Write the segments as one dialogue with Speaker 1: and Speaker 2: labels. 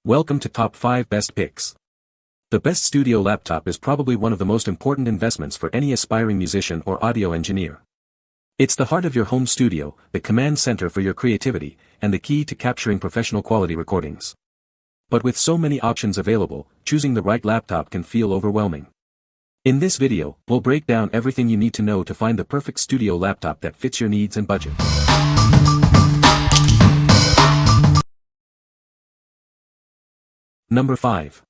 Speaker 1: Welcome to Top 5 Best Picks. The best studio laptop is probably one of the most important investments for any aspiring musician or audio engineer. It's the heart of your home studio, the command center for your creativity, and the key to capturing professional quality recordings. But with so many options available, choosing the right laptop can feel overwhelming. In this video, we'll break down everything you need to know to find the perfect studio laptop that fits your needs and budget. Number 5.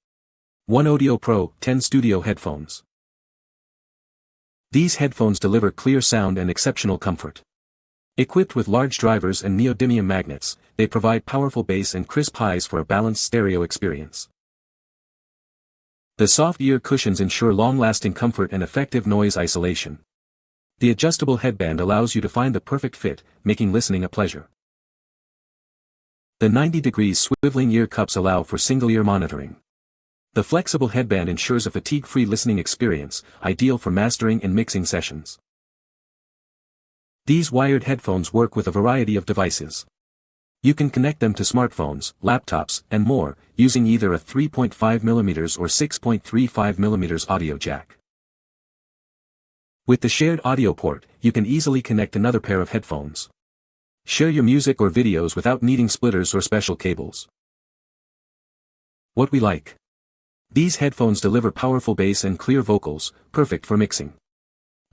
Speaker 1: OneOdio Pro 10 Studio Headphones. These headphones deliver clear sound and exceptional comfort. Equipped with large drivers and neodymium magnets, they provide powerful bass and crisp highs for a balanced stereo experience. The soft ear cushions ensure long-lasting comfort and effective noise isolation. The adjustable headband allows you to find the perfect fit, making listening a pleasure. The 90 degrees swiveling ear cups allow for single-ear monitoring. The flexible headband ensures a fatigue-free listening experience, ideal for mastering and mixing sessions. These wired headphones work with a variety of devices. You can connect them to smartphones, laptops, and more, using either a 3.5mm or 6.35mm audio jack. With the shared audio port, you can easily connect another pair of headphones. Share your music or videos without needing splitters or special cables. What we like. These headphones deliver powerful bass and clear vocals, perfect for mixing.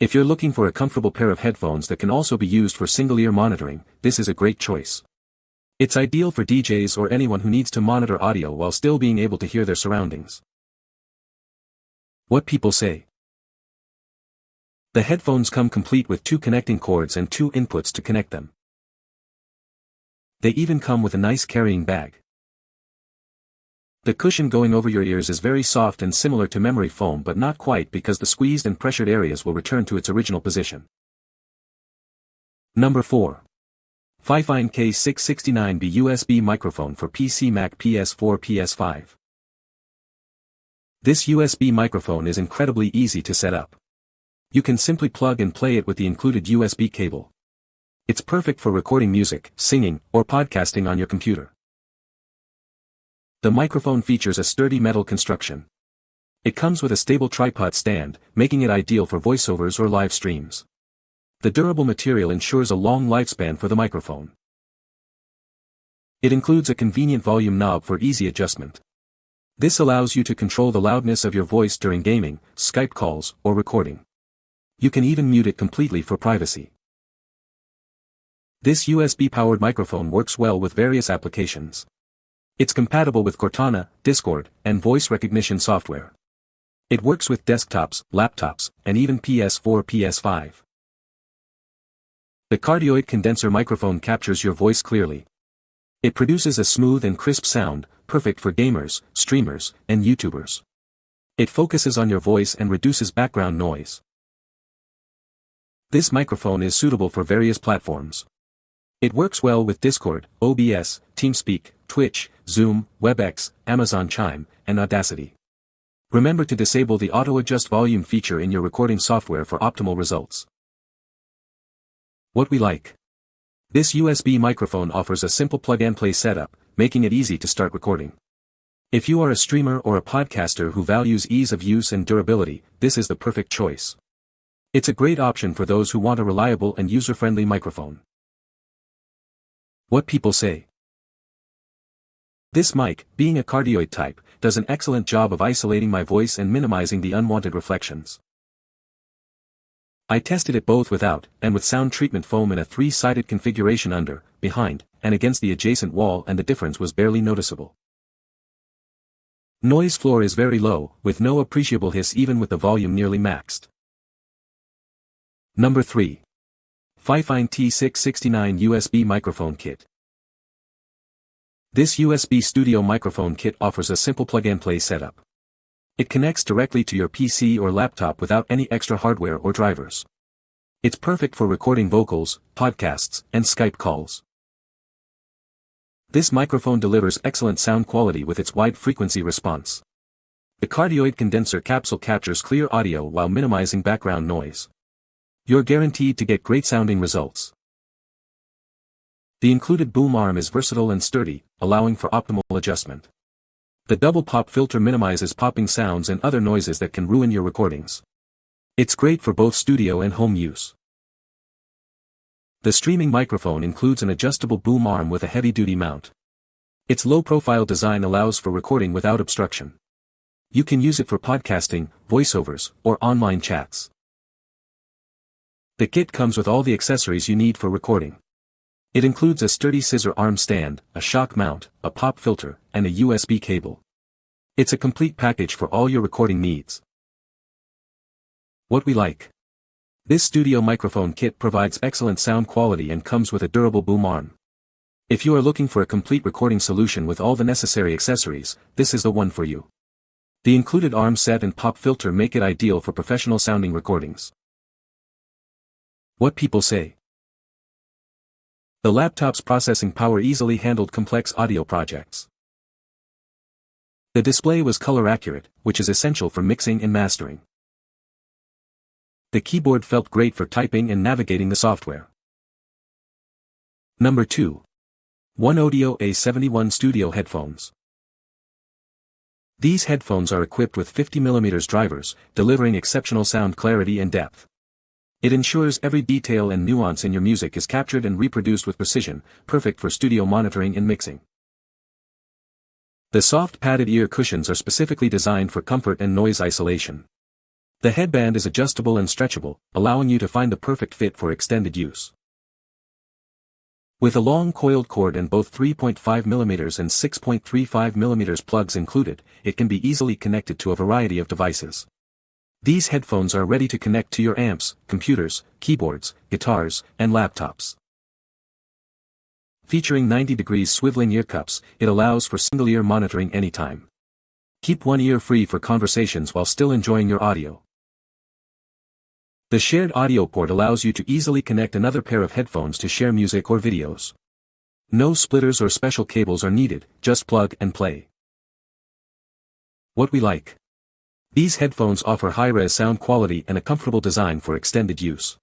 Speaker 1: If you're looking for a comfortable pair of headphones that can also be used for single-ear monitoring, this is a great choice. It's ideal for DJs or anyone who needs to monitor audio while still being able to hear their surroundings. What people say. The headphones come complete with 2 connecting cords and 2 inputs to connect them. They even come with a nice carrying bag. The cushion going over your ears is very soft and similar to memory foam, but not quite, because the squeezed and pressured areas will return to its original position. Number 4. FIFINE K669B USB microphone for PC, Mac, PS4, PS5. This USB microphone is incredibly easy to set up. You can simply plug and play it with the included USB cable. It's perfect for recording music, singing, or podcasting on your computer. The microphone features a sturdy metal construction. It comes with a stable tripod stand, making it ideal for voiceovers or live streams. The durable material ensures a long lifespan for the microphone. It includes a convenient volume knob for easy adjustment. This allows you to control the loudness of your voice during gaming, Skype calls, or recording. You can even mute it completely for privacy. This USB-powered microphone works well with various applications. It's compatible with Cortana, Discord, and voice recognition software. It works with desktops, laptops, and even PS4, PS5. The cardioid condenser microphone captures your voice clearly. It produces a smooth and crisp sound, perfect for gamers, streamers, and YouTubers. It focuses on your voice and reduces background noise. This microphone is suitable for various platforms. It works well with Discord, OBS, TeamSpeak, Twitch, Zoom, WebEx, Amazon Chime, and Audacity. Remember to disable the auto-adjust volume feature in your recording software for optimal results. What we like. This USB microphone offers a simple plug-and-play setup, making it easy to start recording. If you are a streamer or a podcaster who values ease of use and durability, this is the perfect choice. It's a great option for those who want a reliable and user-friendly microphone. What people say. This mic, being a cardioid type, does an excellent job of isolating my voice and minimizing the unwanted reflections. I tested it both without and with sound treatment foam in a 3-sided configuration under, behind, and against the adjacent wall, and the difference was barely noticeable. Noise floor is very low, with no appreciable hiss even with the volume nearly maxed. Number 3. FIFINE T669 USB Microphone Kit. This USB studio microphone kit offers a simple plug-and-play setup. It connects directly to your PC or laptop without any extra hardware or drivers. It's perfect for recording vocals, podcasts, and Skype calls. This microphone delivers excellent sound quality with its wide frequency response. The cardioid condenser capsule captures clear audio while minimizing background noise. You're guaranteed to get great sounding results. The included boom arm is versatile and sturdy, allowing for optimal adjustment. The double pop filter minimizes popping sounds and other noises that can ruin your recordings. It's great for both studio and home use. The streaming microphone includes an adjustable boom arm with a heavy-duty mount. Its low-profile design allows for recording without obstruction. You can use it for podcasting, voiceovers, or online chats. The kit comes with all the accessories you need for recording. It includes a sturdy scissor arm stand, a shock mount, a pop filter, and a USB cable. It's a complete package for all your recording needs. What we like. This studio microphone kit provides excellent sound quality and comes with a durable boom arm. If you are looking for a complete recording solution with all the necessary accessories, this is the one for you. The included arm set and pop filter make it ideal for professional sounding recordings. What people say. The laptop's processing power easily handled complex audio projects. The display was color accurate, which is essential for mixing and mastering. The keyboard felt great for typing and navigating the software. Number 2. OneOdio A71 Studio Headphones. These headphones are equipped with 50mm drivers, delivering exceptional sound clarity and depth. It ensures every detail and nuance in your music is captured and reproduced with precision, perfect for studio monitoring and mixing. The soft padded ear cushions are specifically designed for comfort and noise isolation. The headband is adjustable and stretchable, allowing you to find the perfect fit for extended use. With a long coiled cord and both 3.5mm and 6.35mm plugs included, it can be easily connected to a variety of devices. These headphones are ready to connect to your amps, computers, keyboards, guitars, and laptops. Featuring 90° swiveling ear cups, it allows for single-ear monitoring anytime. Keep one ear free for conversations while still enjoying your audio. The shared audio port allows you to easily connect another pair of headphones to share music or videos. No splitters or special cables are needed, just plug and play. What we like. These headphones offer high-res sound quality and a comfortable design for extended use.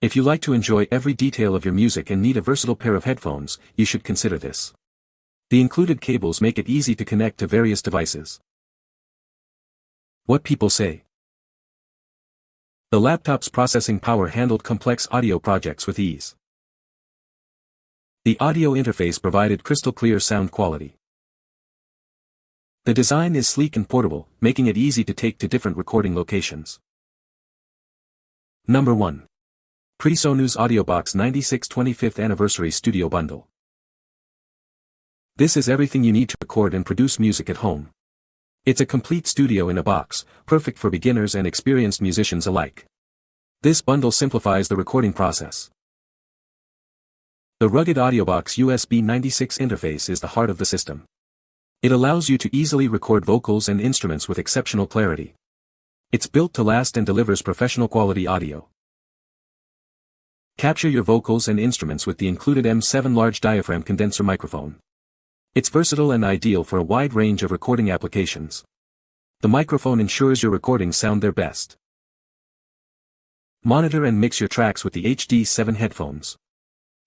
Speaker 1: If you like to enjoy every detail of your music and need a versatile pair of headphones, you should consider this. The included cables make it easy to connect to various devices. What people say. The laptop's processing power handled complex audio projects with ease. The audio interface provided crystal clear sound quality. The design is sleek and portable, making it easy to take to different recording locations. Number 1. PreSonus AudioBox 96 25th Anniversary Studio Bundle. This is everything you need to record and produce music at home. It's a complete studio in a box, perfect for beginners and experienced musicians alike. This bundle simplifies the recording process. The rugged AudioBox USB 96 interface is the heart of the system. It allows you to easily record vocals and instruments with exceptional clarity. It's built to last and delivers professional quality audio. Capture your vocals and instruments with the included M7 large diaphragm condenser microphone. It's versatile and ideal for a wide range of recording applications. The microphone ensures your recordings sound their best. Monitor and mix your tracks with the HD7 headphones.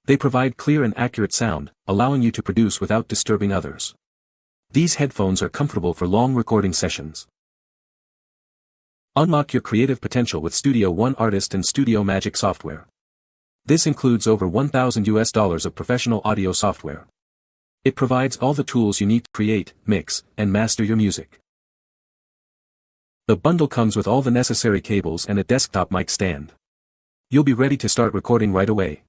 Speaker 1: They provide clear and accurate sound, allowing you to produce without disturbing others. These headphones are comfortable for long recording sessions. Unlock your creative potential with Studio One Artist and Studio Magic software. This includes over $1,000 of professional audio software. It provides all the tools you need to create, mix, and master your music. The bundle comes with all the necessary cables and a desktop mic stand. You'll be ready to start recording right away.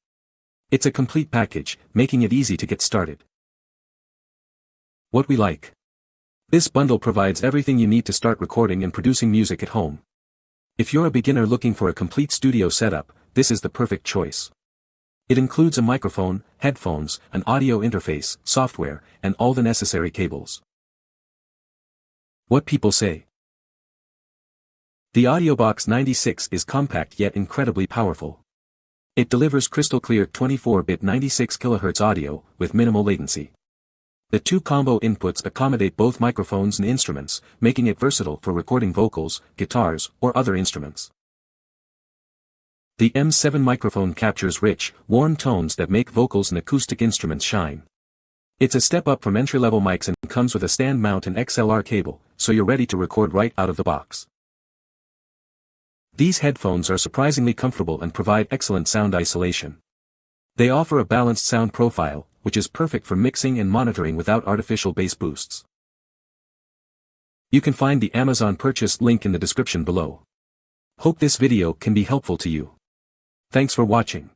Speaker 1: It's a complete package, making it easy to get started. What we like. This bundle provides everything you need to start recording and producing music at home. If you're a beginner looking for a complete studio setup, this is the perfect choice. It includes a microphone, headphones, an audio interface, software, and all the necessary cables. What people say. The AudioBox 96 is compact yet incredibly powerful. It delivers crystal clear 24-bit 96 kHz audio, with minimal latency. The two combo inputs accommodate both microphones and instruments, making it versatile for recording vocals, guitars, or other instruments. The M7 microphone captures rich, warm tones that make vocals and acoustic instruments shine. It's a step up from entry-level mics and comes with a stand mount and XLR cable, so you're ready to record right out of the box. These headphones are surprisingly comfortable and provide excellent sound isolation. They offer a balanced sound profile, which is perfect for mixing and monitoring without artificial bass boosts. You can find the Amazon purchase link in the description below. Hope this video can be helpful to you. Thanks for watching.